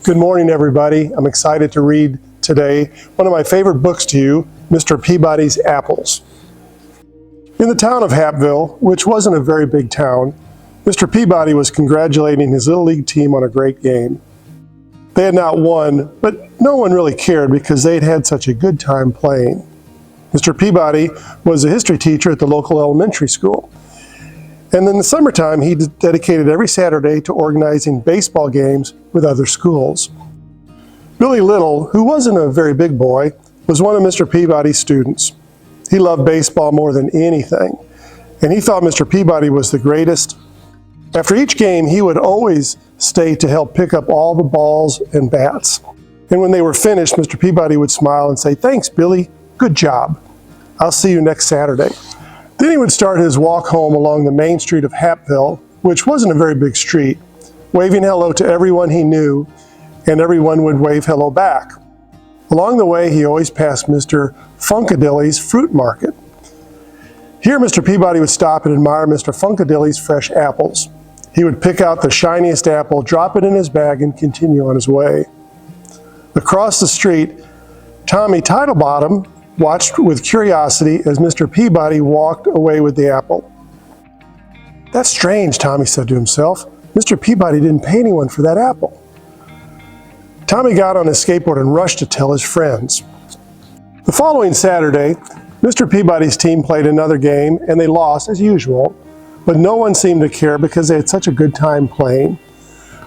Good morning, everybody. I'm excited to read today one of my favorite books to you, Mr. Peabody's Apples. In the town of Hapville, which wasn't a very big town, Mr. Peabody was congratulating his Little League team on a great game. They had not won, but no one really cared because they'd had such a good time playing. Mr. Peabody was a history teacher at the local elementary school. And in the summertime, he dedicated every Saturday to organizing baseball games with other schools. Billy Little, who wasn't a very big boy, was one of Mr. Peabody's students. He loved baseball more than anything, and he thought Mr. Peabody was the greatest. After each game, he would always stay to help pick up all the balls and bats. And when they were finished, Mr. Peabody would smile and say, "Thanks, Billy. Good job. I'll see you next Saturday." Then he would start his walk home along the main street of Hapville, which wasn't a very big street, waving hello to everyone he knew, and everyone would wave hello back. Along the way, he always passed Mr. Funkadilly's fruit market. Here, Mr. Peabody would stop and admire Mr. Funkadilly's fresh apples. He would pick out the shiniest apple, drop it in his bag, and continue on his way. Across the street, Tommy Titlebottom watched with curiosity as Mr. Peabody walked away with the apple. "That's strange," Tommy said to himself. "Mr. Peabody didn't pay anyone for that apple." Tommy got on his skateboard and rushed to tell his friends. The following Saturday, Mr. Peabody's team played another game and they lost as usual, but no one seemed to care because they had such a good time playing.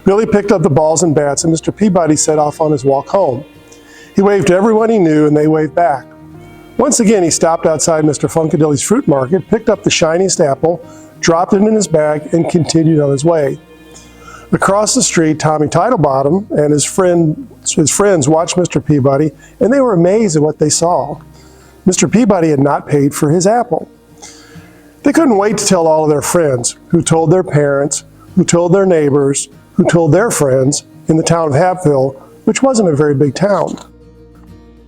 Billy picked up the balls and bats and Mr. Peabody set off on his walk home. He waved to everyone he knew and they waved back. Once again, he stopped outside Mr. Funkadilly's fruit market, picked up the shiniest apple, dropped it in his bag, and continued on his way. Across the street, Tommy Titlebottom and his friends watched Mr. Peabody, and they were amazed at what they saw. Mr. Peabody had not paid for his apple. They couldn't wait to tell all of their friends, who told their parents, who told their neighbors, who told their friends in the town of Hapville, which wasn't a very big town.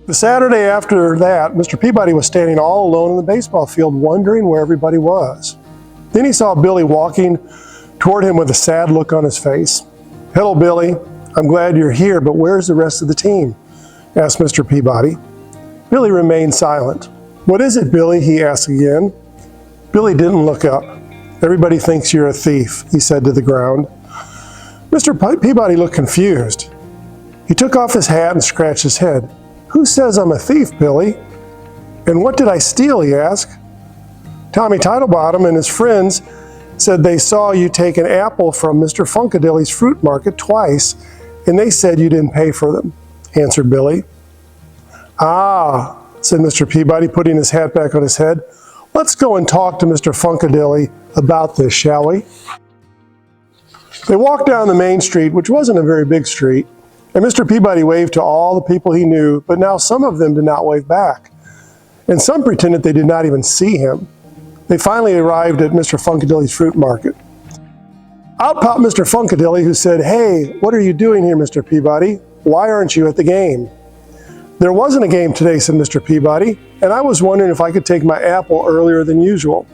The Saturday after that, Mr. Peabody was standing all alone in the baseball field, wondering where everybody was. Then he saw Billy walking toward him with a sad look on his face. "Hello, Billy. I'm glad you're here, but where's the rest of the team?" asked Mr. Peabody. Billy remained silent. "What is it, Billy?" he asked again. Billy didn't look up. "Everybody thinks you're a thief," he said to the ground. Mr. Peabody looked confused. He took off his hat and scratched his head. "Who says I'm a thief, Billy? And what did I steal?" he asked. "Tommy Titlebottom and his friends said they saw you take an apple from Mr. Funkadilly's fruit market twice, and they said you didn't pay for them," answered Billy. "Ah," said Mr. Peabody, putting his hat back on his head. "Let's go and talk to Mr. Funkadilly about this, shall we?" They walked down the main street, which wasn't a very big street, and Mr. Peabody waved to all the people he knew, but now some of them did not wave back, and some pretended they did not even see him. They finally arrived at Mr. Funkadilly's fruit market. Out popped Mr. Funkadilly, who said, "Hey, what are you doing here, Mr. Peabody? Why aren't you at the game?" "There wasn't a game today," said Mr. Peabody, "and I was wondering if I could take my apple earlier than usual."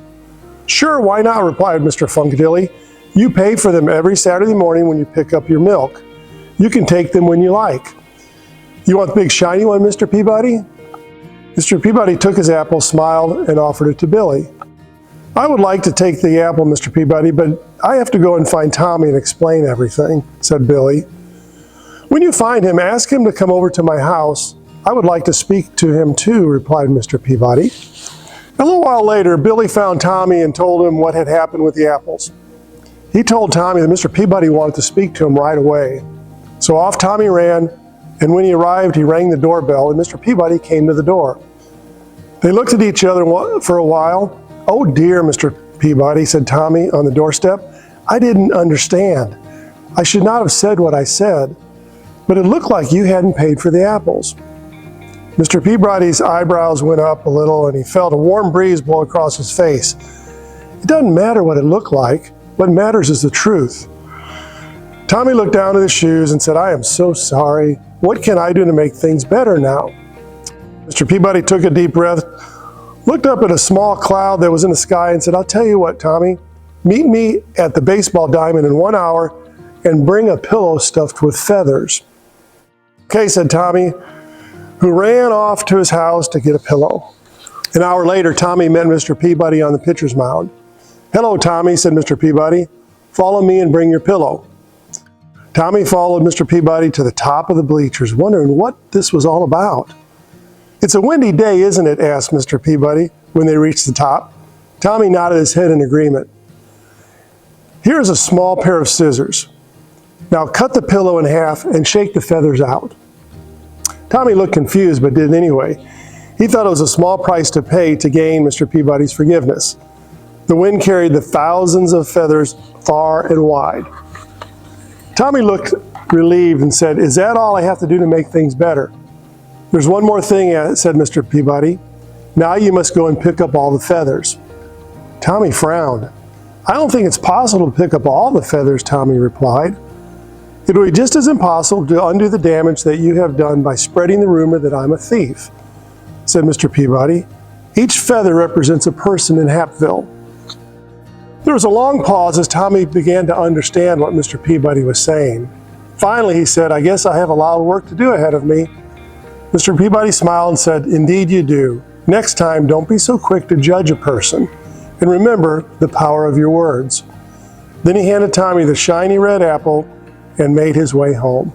"Sure, why not?" replied Mr. Funkadilly. "You pay for them every Saturday morning when you pick up your milk. You can take them when you like." "You want the big shiny one, Mr. Peabody?" Mr. Peabody took his apple, smiled, and offered it to Billy. "I would like to take the apple, Mr. Peabody, but I have to go and find Tommy and explain everything," said Billy. "When you find him, ask him to come over to my house. I would like to speak to him too," replied Mr. Peabody. A little while later, Billy found Tommy and told him what had happened with the apples. He told Tommy that Mr. Peabody wanted to speak to him right away. So off Tommy ran, and when he arrived, he rang the doorbell, and Mr. Peabody came to the door. They looked at each other for a while. "Oh dear, Mr. Peabody," said Tommy on the doorstep. "I didn't understand. I should not have said what I said, but it looked like you hadn't paid for the apples." Mr. Peabody's eyebrows went up a little, and he felt a warm breeze blow across his face. "It doesn't matter what it looked like. What matters is the truth." Tommy looked down at his shoes and said, "I am so sorry. What can I do to make things better now?" Mr. Peabody took a deep breath, looked up at a small cloud that was in the sky and said, "I'll tell you what, Tommy, meet me at the baseball diamond in 1 hour and bring a pillow stuffed with feathers." Okay, said Tommy, who ran off to his house to get a pillow. An hour later, Tommy met Mr. Peabody on the pitcher's mound. Hello, Tommy, said Mr. Peabody. Follow me and bring your pillow. Tommy followed Mr. Peabody to the top of the bleachers, wondering what this was all about. It's a windy day, isn't it? Asked Mr. Peabody when they reached the top. Tommy nodded his head in agreement. Here's a small pair of scissors. Now cut the pillow in half and shake the feathers out. Tommy looked confused, but did anyway. He thought it was a small price to pay to gain Mr. Peabody's forgiveness. The wind carried the thousands of feathers far and wide. Tommy looked relieved and said, "Is that all I have to do to make things better?" "There's one more thing," said Mr. Peabody. "Now you must go and pick up all the feathers." Tommy frowned. "I don't think it's possible to pick up all the feathers," Tommy replied. "It will be just as impossible to undo the damage that you have done by spreading the rumor that I'm a thief," said Mr. Peabody. "Each feather represents a person in Hapville." There was a long pause as Tommy began to understand what Mr. Peabody was saying. Finally, he said, "I guess I have a lot of work to do ahead of me." Mr. Peabody smiled and said, "Indeed you do. Next time, don't be so quick to judge a person. And remember the power of your words." Then he handed Tommy the shiny red apple and made his way home.